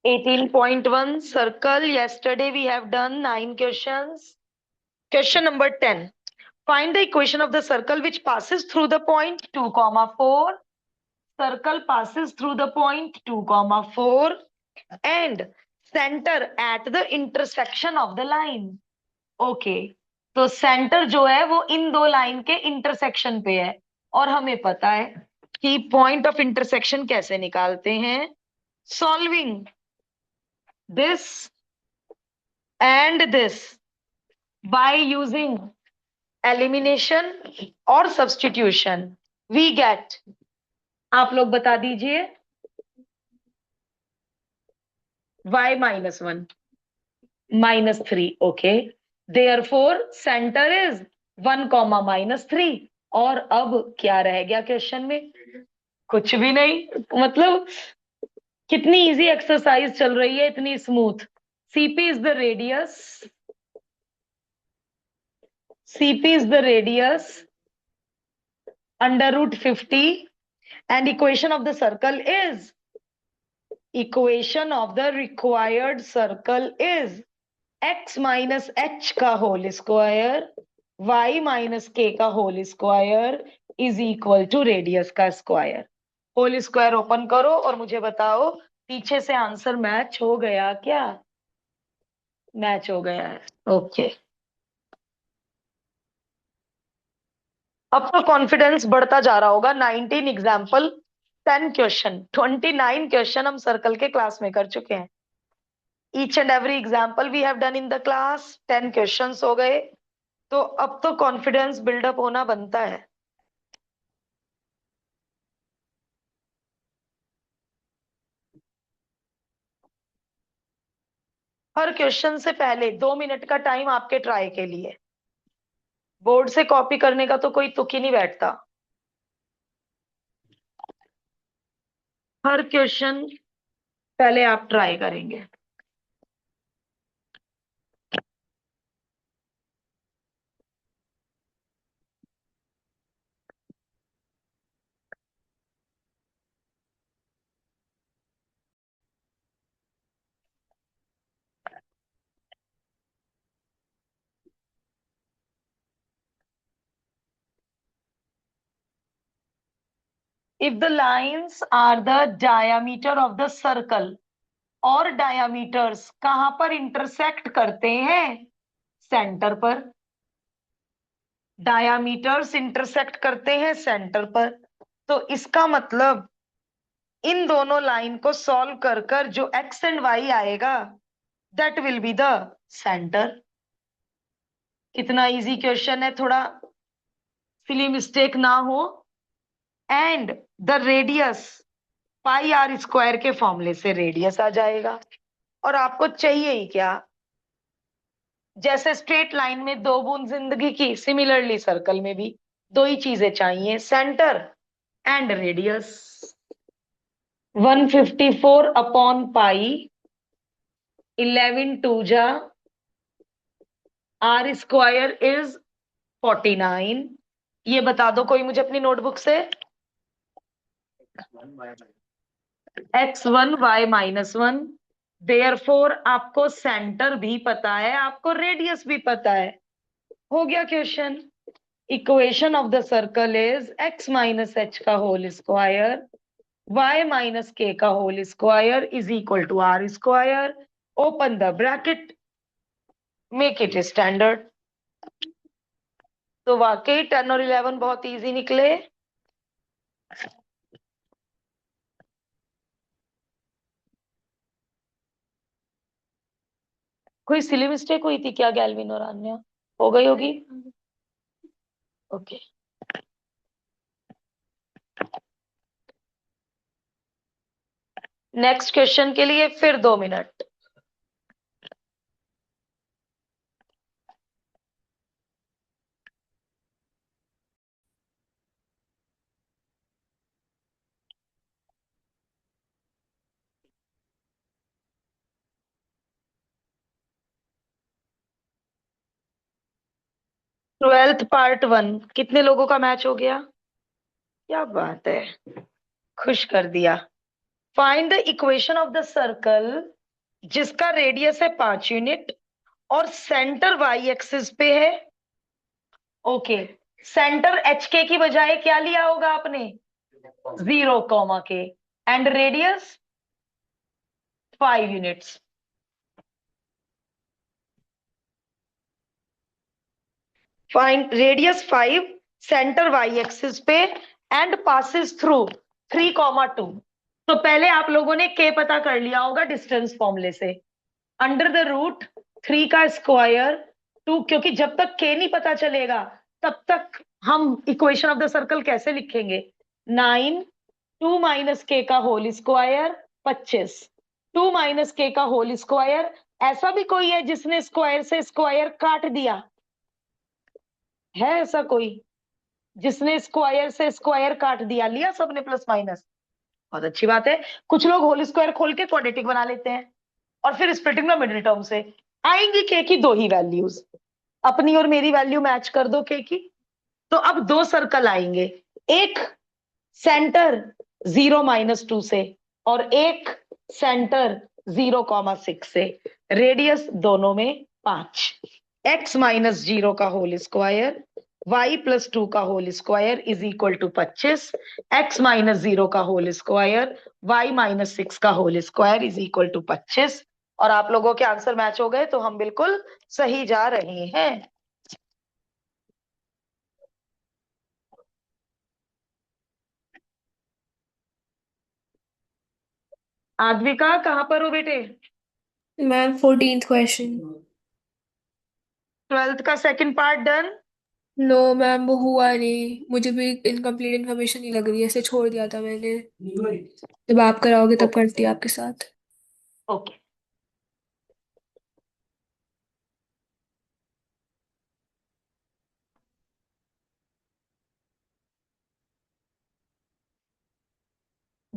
18.1 circle. Yesterday we have done 9 questions. Question number 10. Find the equation of the circle which passes through the point 2, comma 4. Circle passes through the point 2, comma 4 and center at the intersection of the line. Okay. तो centre जो है वो इन दो line के intersection पे है और हमें पता है कि पॉइंट ऑफ इंटरसेक्शन कैसे निकालते हैं. Solving this and this by using elimination और substitution we get. आप लोग बता दीजिए. y -1 -3. Okay, therefore center is 1, -3. और अब क्या रह गया क्वेश्चन में? कुछ भी नहीं. मतलब कितनी इजी एक्सरसाइज चल रही है, इतनी smooth. CP is the radius. CP is the radius under root 50 and equation of the circle is required circle is x minus h का whole square y minus k का whole square is equal to radius का square. Whole square open करो और मुझे बताओ पीछे से answer match हो गया क्या? मैच हो गया है. ओके. अब तो कॉन्फिडेंस बढ़ता जा रहा होगा. 19 एग्जाम्पल, 10 क्वेश्चन, 29 क्वेश्चन हम सर्कल के क्लास में कर चुके हैं. Each and every example we have done in the class. 10 questions हो गए. तो अब तो कॉन्फिडेंस बिल्डअप होना बनता है. हर क्वेश्चन से पहले 2 मिनट का टाइम आपके ट्राई के लिए. बोर्ड से कॉपी करने का तो कोई तुक ही नहीं बैठता. हर क्वेश्चन पहले आप ट्राई करेंगे. If the lines are the diameter of the circle. और डायामीटर्स कहां पर इंटरसेक्ट करते हैं? सेंटर पर. डायामीटर्स इंटरसेक्ट करते हैं सेंटर पर. तो इसका मतलब इन दोनों लाइन को सॉल्व कर कर जो एक्स एंड वाई आएगा that will be the centre. कितना इजी क्वेश्चन है, थोड़ा सिली मिस्टेक ना हो. And the radius pi r square के फॉर्मूले से रेडियस आ जाएगा. और आपको चाहिए ही क्या? जैसे स्ट्रेट लाइन में दो बूंद जिंदगी की, सिमिलरली सर्कल में भी दो ही चीजें चाहिए, centre and radius. 154 upon pi 11 टू जा आर स्क्वायर इज 49. ये बता दो कोई मुझे अपनी नोटबुक से. x1 y-1. देयरफॉर आपको सेंटर भी पता है, आपको रेडियस भी पता है. हो गया question. Equation of the circle is x minus h का whole square y minus k का whole square is equal to r square. Open the bracket, make it standard. तो वाकई 10 और 11 बहुत इजी निकले. कोई सिली मिस्टेक हुई थी क्या गैल्विन और अन्य? हो गई होगी. ओके. नेक्स्ट क्वेश्चन के लिए फिर 2 मिनट. 12th पार्ट 1 कितने लोगों का मैच हो गया? क्या बात है, खुश कर दिया. Find the equation of the circle जिसका रेडियस है 5 यूनिट और सेंटर वाई एक्सिस पे है। ओके, सेंटर एच के की बजाय क्या लिया होगा आपने? 0, k, and radius 5 units. Find radius 5, centre y axis पे, एंड पासिस थ्रू 3, 2। तो पहले आप लोगों ने के पता कर लिया होगा डिस्टेंस फॉर्मूले से, अंडर द रूट 3 का स्क्वायर 2, क्योंकि जब तक के नहीं पता चलेगा तब तक हम इक्वेशन ऑफ द सर्कल कैसे लिखेंगे? 9, 2 माइनस के का होल स्क्वायर 25, 2 माइनस के का होल स्क्वायर। ऐसा भी कोई है जिसने स्क्वायर से स्क्वायर काट दिया है? ऐसा कोई जिसने स्क्वायर से स्क्वायर काट दिया? लिया सबने प्लस माइनस? बहुत अच्छी बात है। कुछ लोग होल स्क्वायर खोल के क्वाड्रेटिक बना लेते हैं और फिर स्प्लिटिंग में मिडिल टर्म से आएंगी के की दो ही वैल्यूज। अपनी और मेरी वैल्यू मैच कर दो के की, तो अब दो सर्कल आएंगे, एक सेंटर 0, -2 से और एक सेंटर 0, 6 से। रेडियस दोनों में 5। x-0 का होल स्क्वायर y+2 का whole square is equal to 25। x-0 का होल स्क्वायर y-6 का whole square is equal to 25। और आप लोगों के आंसर मैच हो गए तो हम बिल्कुल सही जा रहे हैं। आद्विका कहाँ पर हो बेटे? Ma'am 14th question. 12th का second part done? No ma'am, वो हुआ नहीं, मुझे भी इनकम्प्लीट इन्फॉर्मेशन ही लग रही है, ऐसे छोड़ दिया था मैंने। जब आप कराओगे तब करती आपके साथ। ओके,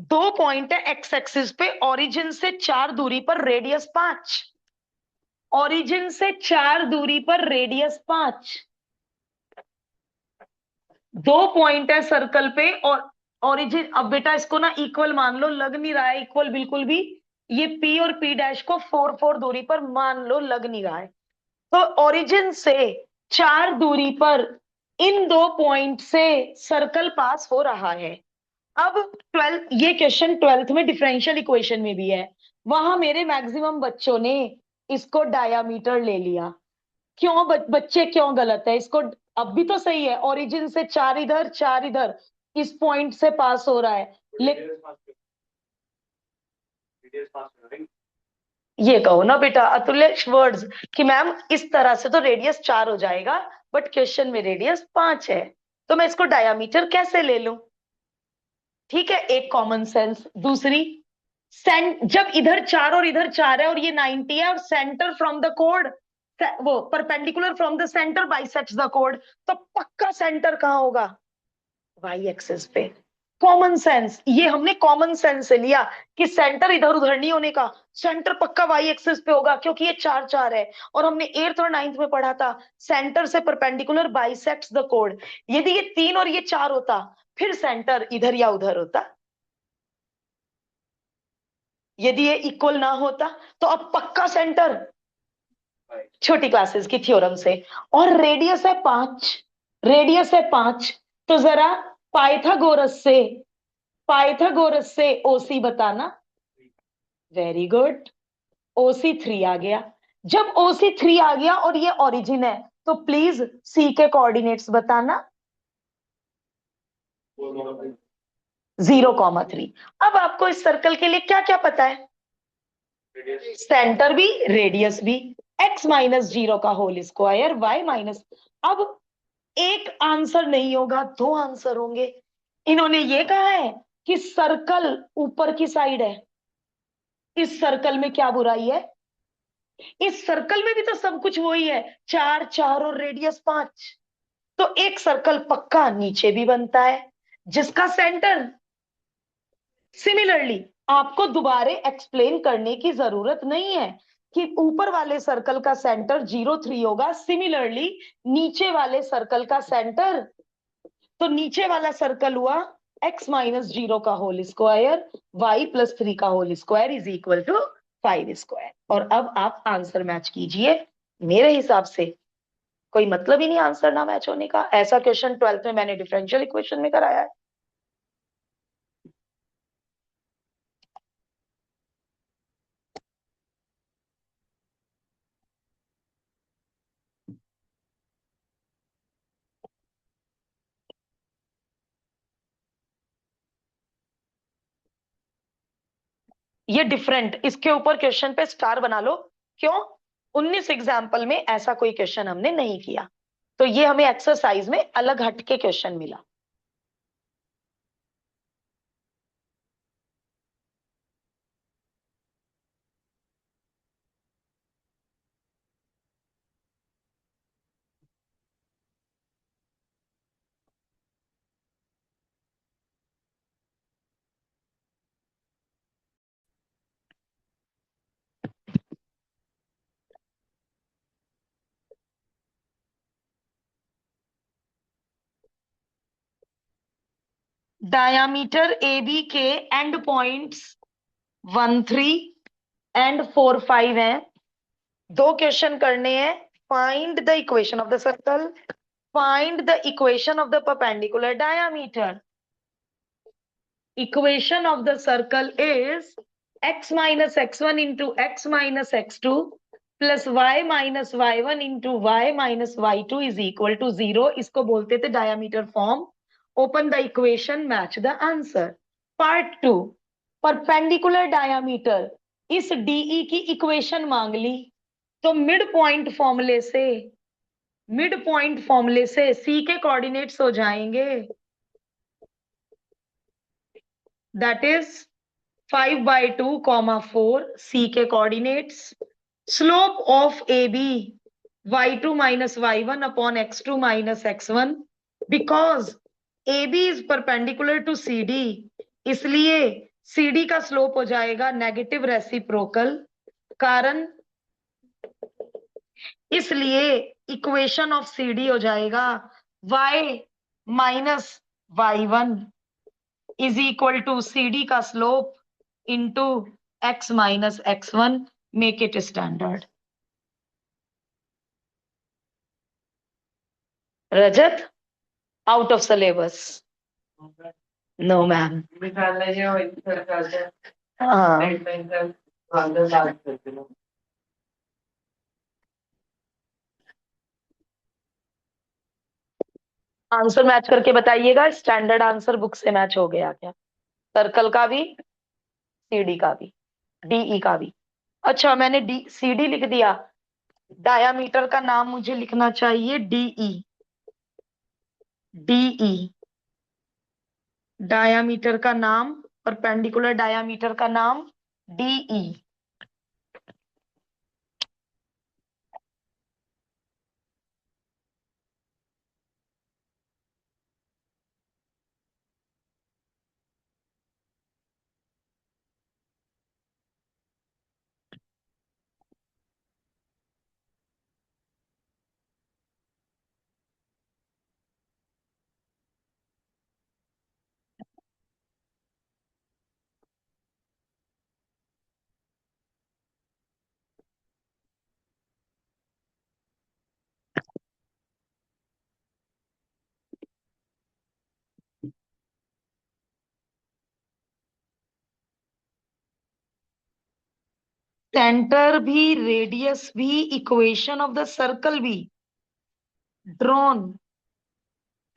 2 पॉइंट है एक्स एक्सिस पे, ओरिजिन से 4 दूरी पर रेडियस 5। ओरिजिन से 4 दूरी पर रेडियस 5। 2 पॉइंट है सर्कल पे और ओरिजिन। अब बेटा इसको ना इक्वल मान लो, लग नहीं रहा है इक्वल बिल्कुल भी। ये पी और पी डैश को 4 दूरी पर मान लो, लग नहीं रहा है। तो ओरिजिन से 4 दूरी पर इन 2 पॉइंट से सर्कल पास हो रहा है। अब 12, ये क्वेश्चन 12th में डिफरेंशियल इक्वेशन में भी है। वहां मेरे मैक्सिमम बच्चों ने इसको डायामीटर ले लिया। क्यों बच्चे क्यों गलत है इसको? अब भी तो सही है, ओरिजिन से 4 इधर 4 इधर, इस पॉइंट से पास हो रहा है। ये कहो ना बेटा अतुल्य वर्ड्स कि मैम इस तरह से तो रेडियस 4 हो जाएगा, बट क्वेश्चन में रेडियस 5 है, तो मैं इसको डायामीटर कैसे ले लूं? ठीक है, एक कॉमन सेंस। दूसरी, जब इधर 4 और इधर 4 है और ये 90 है और सेंटर फ्रॉम द कोड, वो perpendicular from the centre bisects the code, तो पक्का सेंटर कहाँ होगा? वाई एक्सिस पे। कॉमन सेंस, ये हमने कॉमन सेंस से लिया कि सेंटर इधर उधर नहीं होने का, सेंटर पक्का वाई एक्सिस पे होगा क्योंकि ये 4 4 है। और हमने 8th और 9th में पढ़ा था सेंटर से परपेंडिकुलर बाइसेक्ट्स द कोड। यदि ये 3 और ये 4 होता फिर सेंटर इधर या उधर होता, यदि ये इक्वल ना होता तो अब पक्का सेंटर। छोटी क्लासेस की थ्योरम से। और रेडियस है 5, रेडियस है 5, तो जरा पाइथागोरस से, पाइथागोरस से ओसी बताना। वेरी गुड, ओसी 3 आ गया। जब ओसी 3 आ गया और ये ओरिजिन है तो प्लीज सी के कोऑर्डिनेट्स बताना। 0, 3। अब आपको इस सर्कल के लिए क्या क्या पता है? सेंटर भी रेडियस भी। x-0 का होल स्क्वायर y-। अब एक आंसर नहीं होगा, दो आंसर होंगे। इन्होंने ये कहा है कि सर्कल ऊपर की साइड है। इस सर्कल में क्या बुराई है? इस सर्कल में भी तो सब कुछ वही है, 4 4 और रेडियस 5। तो एक सर्कल पक्का नीचे भी बनता है जिसका सेंटर, सिमिलरली आपको दोबारे एक्सप्लेन करने की जरूरत नहीं है कि ऊपर वाले सर्कल का सेंटर 0, 3 होगा, सिमिलरली नीचे वाले सर्कल का सेंटर, तो नीचे वाला सर्कल हुआ x माइनस 0 का होल स्क्वायर y प्लस 3 का whole square is equal to 5 square. और अब आप आंसर मैच कीजिए। मेरे हिसाब से कोई मतलब ही नहीं आंसर ना मैच होने का। ऐसा क्वेश्चन 12th में मैंने डिफरेंशियल इक्वेशन में कराया है। ये डिफरेंट, इसके ऊपर क्वेश्चन पे स्टार बना लो। क्यों? 19 एग्जाम्पल में ऐसा कोई क्वेश्चन हमने नहीं किया, तो ये हमें एक्सरसाइज में अलग हटके क्वेश्चन मिला। डायामीटर ए बी के एंड पॉइंट्स 1 3 एंड 4 5 हैं। दो क्वेश्चन करने हैं। Find the equation of the circle, find the equation of the perpendicular diameter. Equation of the circle is x minus x1 into x minus x2 plus y minus y1 into y minus y2 is equal to 0। इसको बोलते थे diameter form। Open the equation, match the answer। Part 2, perpendicular diameter। इस DE की equation मांग ली, तो mid point फॉर्मूले से C के कोऑर्डिनेट्स हो जाएंगे, दैट इज 5/2, 4 C के coordinates. Slope of A B y2 minus y1 upon x2 minus x1। Because A B is perpendicular to C D, इसलिए सी डी का स्लोप हो जाएगा नेगेटिव रेसिप्रोकल। कारण इसलिए इक्वेशन ऑफ सी डी हो जाएगा y minus y1 is equal to C D का slope into x minus x1। Make it standard. Rajat, out of syllabus. No ma'am. हाँ, आंसर मैच करके बताइएगा स्टैंडर्ड आंसर बुक से match हो गया क्या, सर्कल का भी, सीडी का भी, डीई का भी। अच्छा, मैंने डी सीडी लिख दिया। डायामीटर का नाम मुझे लिखना चाहिए डीई। डीई डायामीटर का नाम, परपेंडिकुलर डायामीटर का नाम डीई। सेंटर भी, रेडियस भी, इक्वेशन ऑफ द सर्कल भी drawn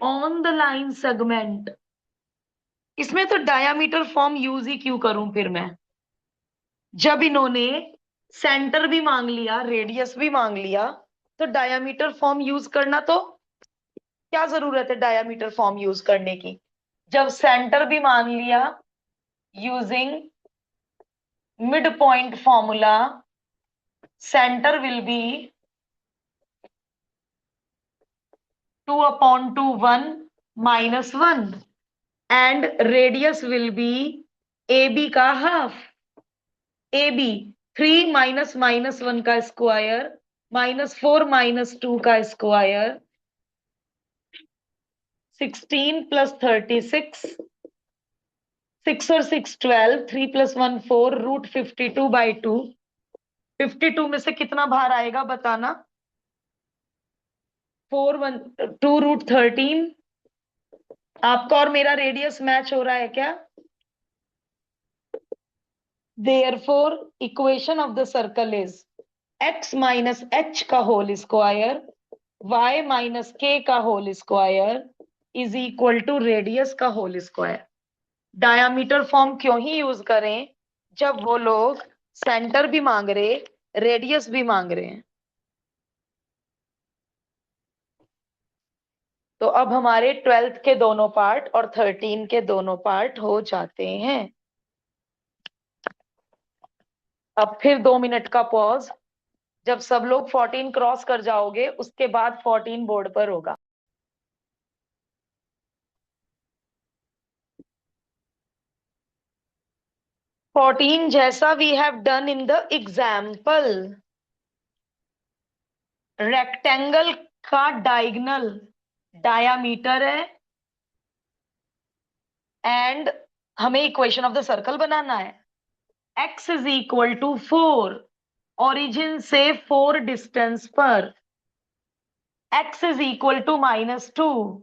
on the line segment. इसमें तो डायामीटर फॉर्म यूज ही क्यों करूं फिर मैं, जब इन्होंने सेंटर भी मांग लिया, रेडियस भी मांग लिया, तो डायामीटर फॉर्म यूज करना तो क्या जरूरत है डायामीटर फॉर्म यूज करने की। जब सेंटर भी मान लिया, using mid point formula, centre will be 2/2 1 minus 1 and radius will be AB का हाफ। AB 3 माइनस माइनस 1 का स्क्वायर -4 - 2 का स्क्वायर 16 + 36 6 और 6 12, 3 + 1 4, √52/2। 52 में से कितना बाहर आएगा बताना? 4 1 2√13। आपका और मेरा रेडियस मैच हो रहा है क्या? Therefore, equation of the circle is x minus h का whole square y minus k का whole square is equal to radius का होल स्क्वायर। डायामीटर फॉर्म क्यों ही यूज करें जब वो लोग सेंटर भी मांग रहे, रेडियस भी मांग रहे हैं। तो अब हमारे 12th के दोनों पार्ट और 13 के दोनों पार्ट हो जाते हैं। अब फिर 2 मिनट का पॉज। जब सब लोग 14 क्रॉस कर जाओगे उसके बाद 14 बोर्ड पर होगा। फोर्टीन जैसा we have done in the example, rectangle का डायगनल डायामीटर है एंड हमें इक्वेशन ऑफ द सर्कल बनाना है। x is equal to 4, origin से 4 डिस्टेंस पर। x is equal to -2,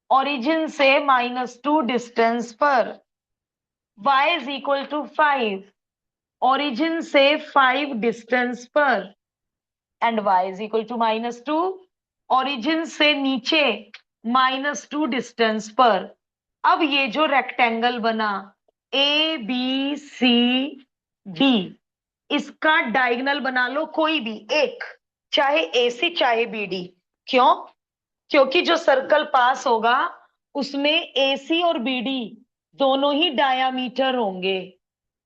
origin से -2 डिस्टेंस पर। y is equal to 5, origin से 5 डिस्टेंस पर। And y is equal to -2, origin से नीचे -2 डिस्टेंस पर। अब ये जो रेक्टेंगल बना ए बी सी डी, इसका डायगोनल बना लो कोई भी एक, चाहे ए सी चाहे बी डी। क्यों? क्योंकि जो सर्कल पास होगा उसमें ए सी और बी डी दोनों ही डायामीटर होंगे।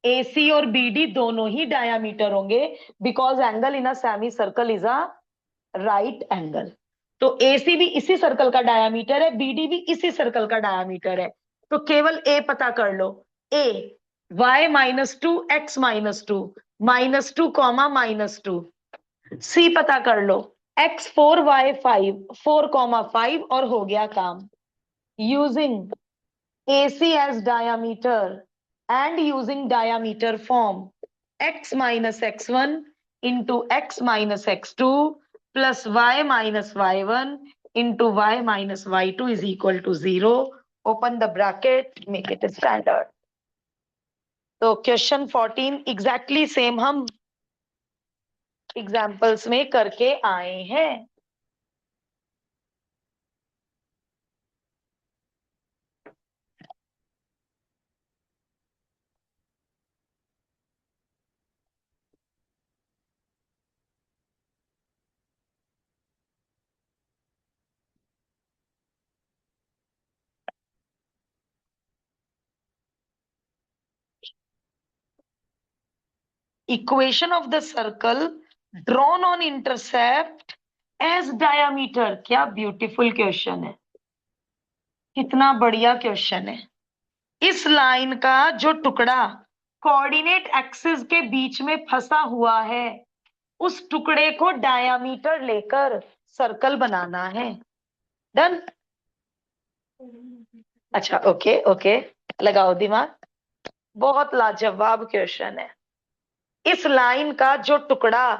ए सी और बी डी दोनों ही डायामीटर होंगे because angle in a semi circle is a right angle. तो ए सी भी इसी सर्कल का डायामीटर है, बी डी भी इसी सर्कल का डायामीटर है। तो केवल ए पता कर लो, ए y -2 x -2 -2 कॉमा -2। सी पता कर लो, x 4 y 5 4,5 और हो गया काम। Using AC as diameter and using diameter form, x minus x1 into x minus x2 plus y minus y1 into y minus y2 is equal to 0. Open the bracket, make it a standard. तो question 14 exactly same हम examples में करके आए हैं। Equation of the circle drawn on intercept as diameter. क्या beautiful question है, कितना बढ़िया क्वेश्चन है। इस लाइन का जो टुकड़ा कोऑर्डिनेट एक्सिस के बीच में फंसा हुआ है उस टुकड़े को डायामीटर लेकर सर्कल बनाना है। डन? अच्छा, ओके ओके, लगाओ दिमाग। बहुत लाजवाब क्वेश्चन है। इस लाइन का जो टुकड़ा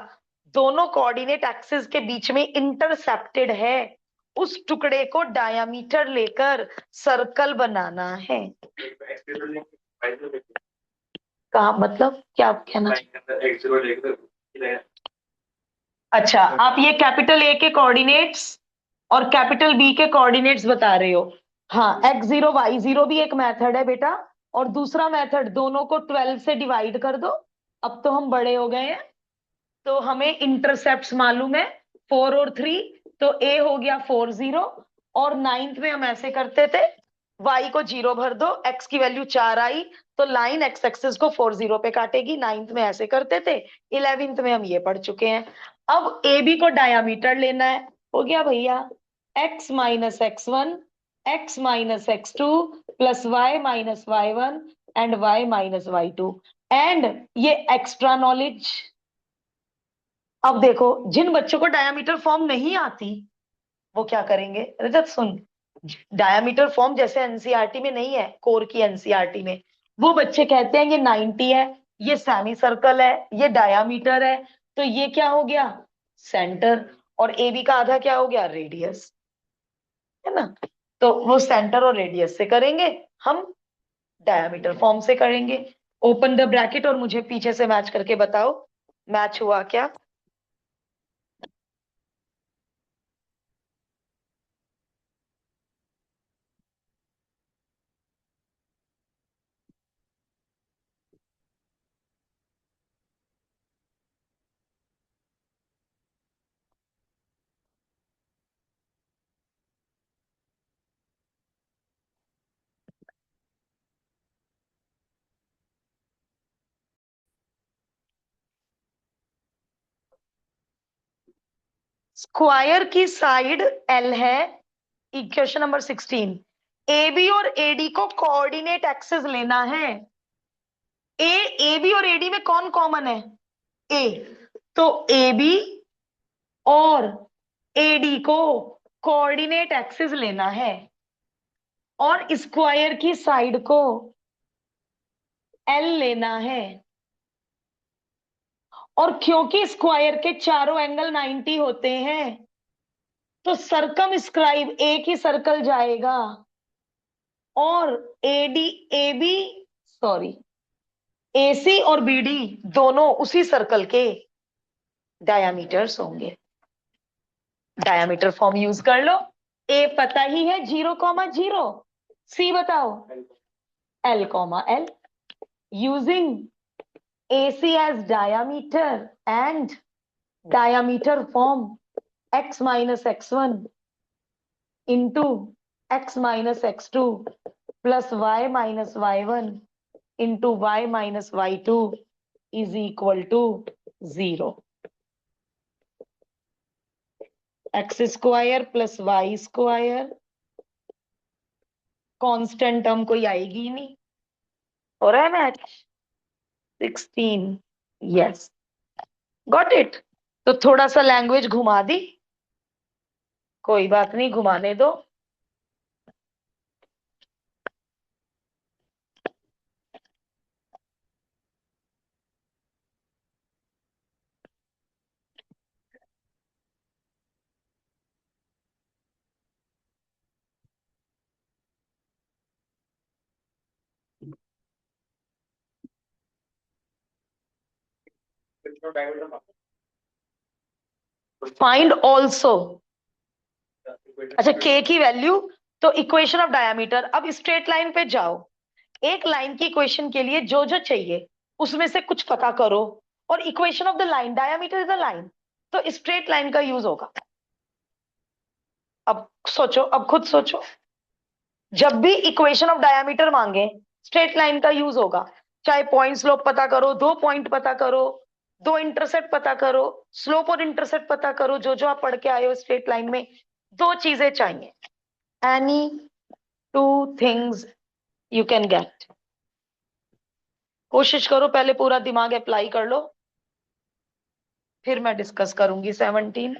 दोनों कोऑर्डिनेट एक्सिस के बीच में इंटरसेप्टेड है उस टुकड़े को डायामीटर लेकर सर्कल बनाना है। कहा मतलब क्या कहना? अच्छा, आप ये कैपिटल ए के कोऑर्डिनेट्स और कैपिटल बी के कोऑर्डिनेट्स बता रहे हो। हाँ, x0 y0 भी एक मेथड है बेटा, और दूसरा मेथड दोनों को 12 से डिवाइड कर दो। अब तो हम बड़े हो गए हैं तो हमें इंटरसेप्ट्स मालूम है 4 और 3। तो a हो गया 4 0, और 9th में हम ऐसे करते थे y को 0 भर दो, x की वैल्यू 4 आई तो लाइन x एक्सिस को 4 0 पे काटेगी। 9th में ऐसे करते थे, 11th में हम ये पढ़ चुके हैं। अब ए बी को डायामीटर लेना है। हो गया भैया, x minus x1 x minus x2 plus y minus y1 and y minus y2 and ये एक्स्ट्रा नॉलेज। अब देखो, जिन बच्चों को डायामीटर फॉर्म नहीं आती वो क्या करेंगे? रजत सुन, डायामीटर फॉर्म जैसे एनसीईआरटी में नहीं है, कोर की एनसीईआरटी में वो बच्चे कहते हैं ये 90 है, ये सेमी सर्कल है, ये डायामीटर है, तो ये क्या हो गया, सेंटर। और ए बी का आधा क्या हो गया, रेडियस, है ना। तो वो सेंटर और रेडियस से करेंगे, हम डायामीटर फॉर्म से करेंगे। ओपन द ब्रैकेट और मुझे पीछे से मैच करके बताओ, मैच हुआ क्या। स्क्वायर की साइड एल है, इक्वेशन नंबर 16। ए बी और एडी को कोऑर्डिनेट एक्सेस लेना है। ए बी और एडी में कौन कॉमन है, ए। तो ए बी और एडी को कोऑर्डिनेट एक्सिस लेना है, और स्क्वायर की साइड को एल लेना है। और क्योंकि स्क्वायर के चारों एंगल 90 होते हैं, तो सरकम स्क्राइब एक ही सर्कल जाएगा, और A D, A B, sorry, A C और बीडी दोनों उसी सर्कल के डायामीटर्स होंगे। डायामीटर फॉर्म यूज कर लो। ए पता ही है 0,0, सी बताओ L, using AC as diameter and diameter form x minus x1 into x minus x2 plus y minus y1 into y minus y2 is equal to 0। X square plus y square, constant term कोई आएगी ही नहीं। हो रहा है match, 16, yes, got it. तो थोड़ा सा language घुमा दी, कोई बात नहीं, घुमाने दो। फाइंड ऑल्सो, अच्छा के की वैल्यू, तो इक्वेशन ऑफ डायमीटर। अब स्ट्रेट लाइन पे जाओ, एक लाइन की इक्वेशन के लिए जो जो चाहिए उसमें से कुछ पता करो, और equation of the line, diameter is the line, तो स्ट्रेट लाइन का यूज होगा। अब सोचो, अब खुद सोचो, जब भी इक्वेशन ऑफ डायमीटर मांगे स्ट्रेट लाइन का यूज होगा। चाहे पॉइंट स्लोप पता करो, दो पॉइंट पता करो, दो इंटरसेप्ट पता करो, स्लोप और इंटरसेप्ट पता करो, जो जो आप पढ़ के आए हो स्ट्रेट लाइन में, दो चीजें चाहिए, any two things you can get. कोशिश करो, पहले पूरा दिमाग अप्लाई कर लो, फिर मैं डिस्कस करूंगी 17।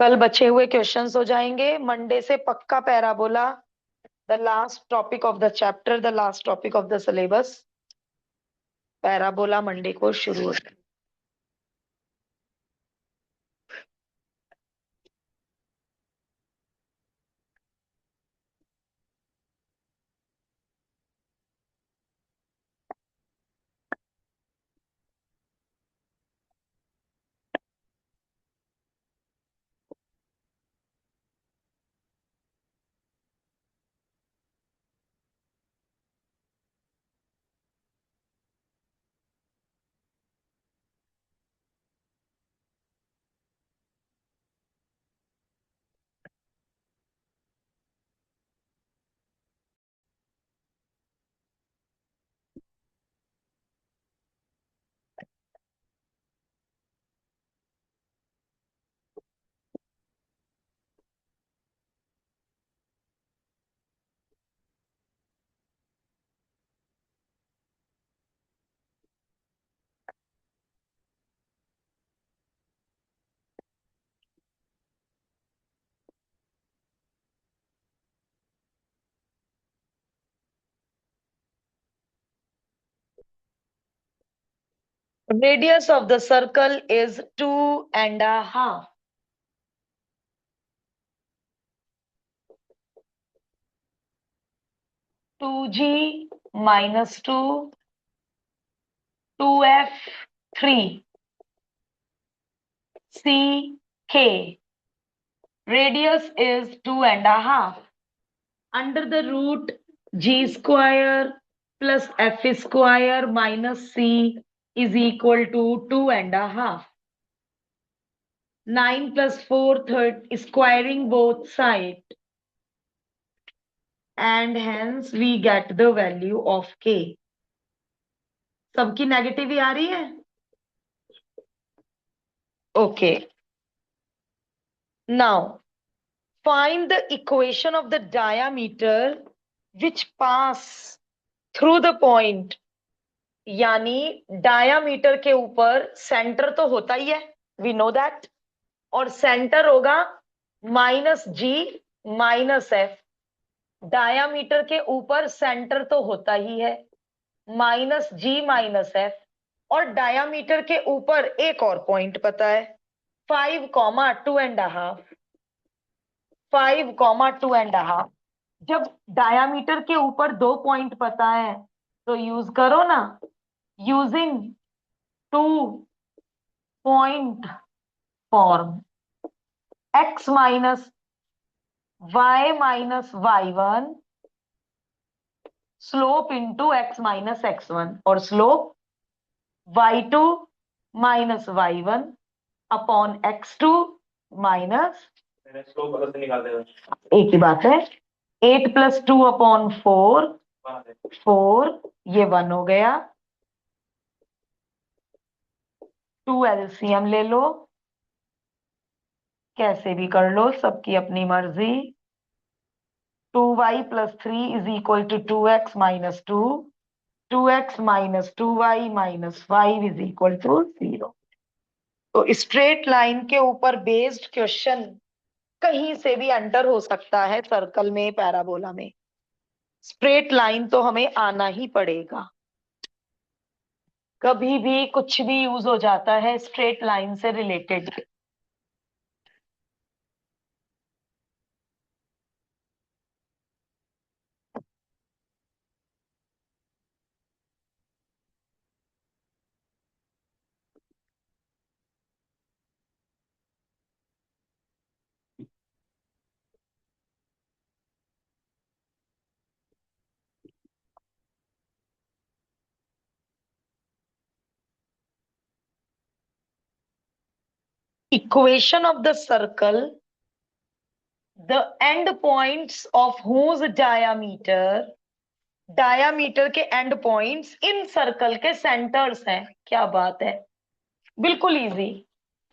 कल बचे हुए क्वेश्चंस हो जाएंगे, मंडे से पक्का parabola, the last topic of the chapter, the last topic of the syllabus, parabola Monday को शुरू होता है। Radius of the circle is 2.5. 2g minus 2, 2f, 3, c, k. Radius is 2.5. Under the root g square plus f square minus c is equal to 2.5. 9 plus 4, 30, squaring both sides. And hence we get the value of k. सबकी negative ही आ रही है? Okay. Now, find the equation of the diameter which pass through the point. यानी diameter के ऊपर centre तो होता ही है, we know that, और सेंटर होगा -g -f. डायामीटर के ऊपर सेंटर तो होता ही है -g -f, और डायामीटर के ऊपर एक और पॉइंट पता है 5, 2.5. 5, 2.5. जब डायामीटर के ऊपर दो पॉइंट पता है तो यूज करो ना, using 2 point form, x minus y minus y1 slope into x minus x1, और slope y2 minus y1 upon x2 minus, एक ही बात है, 8 + 2 अपॉन 4, 4, ये 1 हो गया. 2 एलसीएम ले लो, कैसे भी कर लो, सबकी अपनी मर्जी. 2y + 3 is equal to 2x - 2, 2x - 2y - 5 is equal to 0. तो स्ट्रेट लाइन के ऊपर बेस्ड क्वेश्चन कहीं से भी एंटर हो सकता है, सर्कल में, पैराबोला में. स्ट्रेट लाइन तो हमें आना ही पड़ेगा. कभी भी कुछ भी यूज हो जाता है स्ट्रेट लाइन से related. Equation of the circle, the end points of whose diameter, diameter के एंड पॉइंट्स इन सर्कल के सेंटर्स हैं. क्या बात है, बिल्कुल इजी.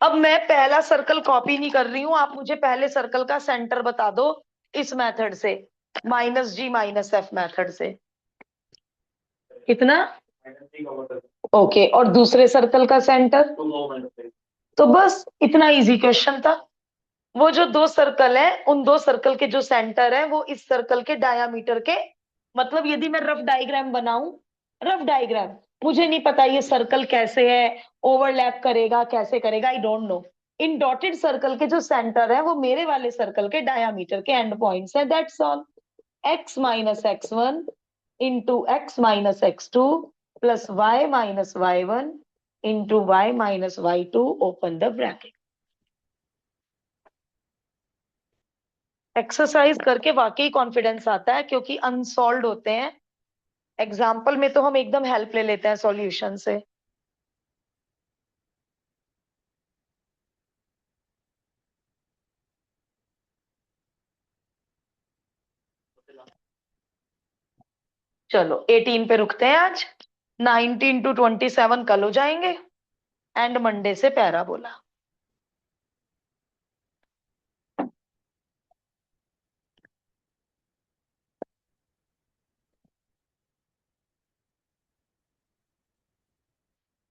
अब मैं पहला सर्कल कॉपी नहीं कर रही हूं, आप मुझे पहले सर्कल का सेंटर बता दो इस मेथड से, -g -f मेथड से. कितना? ओके, और दूसरे सर्कल का सेंटर? तो बस इतना इजी क्वेश्चन था. वो जो दो सर्कल है, उन दो सर्कल के जो सेंटर है वो इस सर्कल के डायामीटर के, मतलब यदि मैं रफ डायग्राम बनाऊं, रफ डायग्राम, मुझे नहीं पता ये सर्कल कैसे है, ओवरलैप करेगा कैसे करेगा, I don't know. In dotted circle के जो सेंटर है वो मेरे वाले सर्कल के डायामीटर के एंड पॉइंट्स है, that's all. x - x1 into x - x2 plus y - y1 into y - y2, open the bracket. Exercise करके वाकई कॉन्फिडेंस आता है, क्योंकि अनसॉल्व्ड होते हैं. एग्जाम्पल में तो हम एकदम हेल्प ले लेते हैं सॉल्यूशन से. चलो 18 पे रुकते हैं आज. 19 to 27 कल हो जाएंगे, एंड मंडे से पैराबोला.